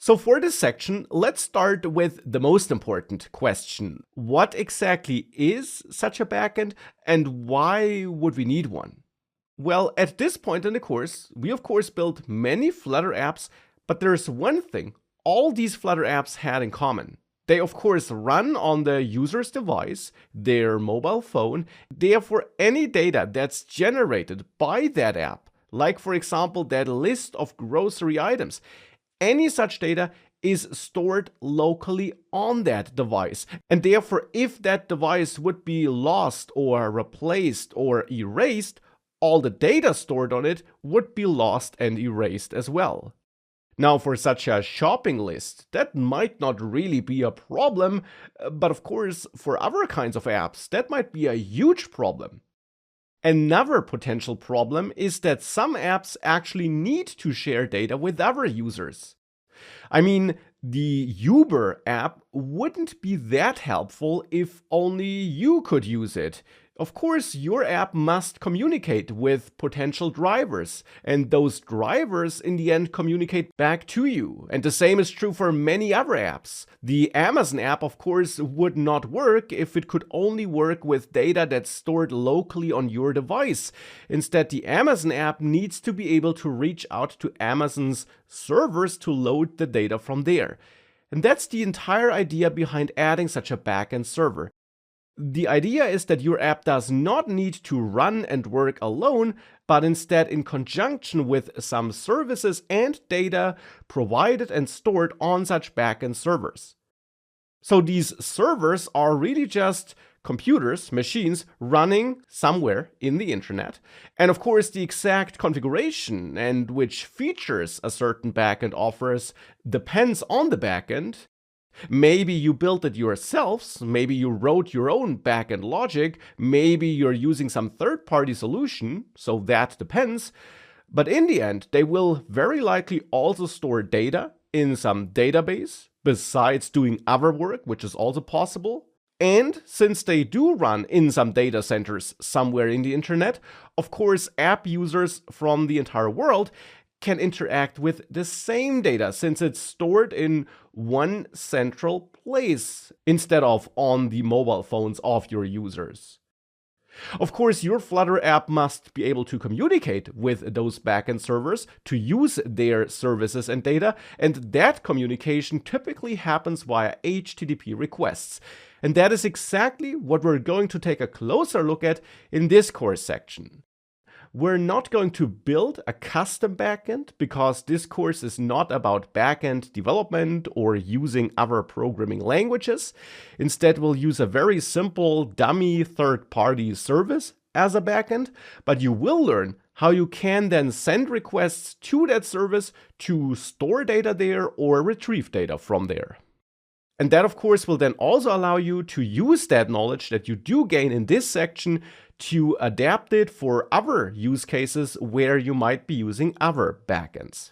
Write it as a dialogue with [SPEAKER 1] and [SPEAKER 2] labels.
[SPEAKER 1] So for this section, let's start with the most important question. What exactly is such a backend and why would we need one? Well, at this point in the course, we of course built many Flutter apps, but there's one thing all these Flutter apps had in common. They of course run on the user's device, their mobile phone. Therefore, any data that's generated by that app, like for example that list of grocery items, any such data is stored locally on that device. And therefore, if that device would be lost or replaced or erased, all the data stored on it would be lost and erased as well. Now, for such a shopping list, that might not really be a problem, but of course, for other kinds of apps, that might be a huge problem. Another potential problem is that some apps actually need to share data with other users. I mean, the Uber app wouldn't be that helpful if only you could use it. Of course, your app must communicate with potential drivers, and those drivers in the end communicate back to you. And the same is true for many other apps. The Amazon app, of course, would not work if it could only work with data that's stored locally on your device. Instead, the Amazon app needs to be able to reach out to Amazon's servers to load the data from there. And that's the entire idea behind adding such a backend server. The idea is that your app does not need to run and work alone, but instead in conjunction with some services and data provided and stored on such backend servers. So these servers are really just computers, machines running somewhere in the internet. And of course, the exact configuration and which features a certain backend offers depends on the backend. Maybe you built it yourselves, maybe you wrote your own backend logic, maybe you're using some third-party solution, so that depends. But in the end, they will very likely also store data in some database, besides doing other work, which is also possible. And since they do run in some data centers somewhere in the internet, of course, app users from the entire world can interact with the same data since it's stored in one central place instead of on the mobile phones of your users. Of course, your Flutter app must be able to communicate with those backend servers to use their services and data, and that communication typically happens via HTTP requests. And that is exactly what we're going to take a closer look at in this course section. We're not going to build a custom backend because this course is not about backend development or using other programming languages. Instead, we'll use a very simple dummy third-party service as a backend, but you will learn how you can then send requests to that service to store data there or retrieve data from there. And that, of course, will then also allow you to use that knowledge that you do gain in this section to adapt it for other use cases where you might be using other backends.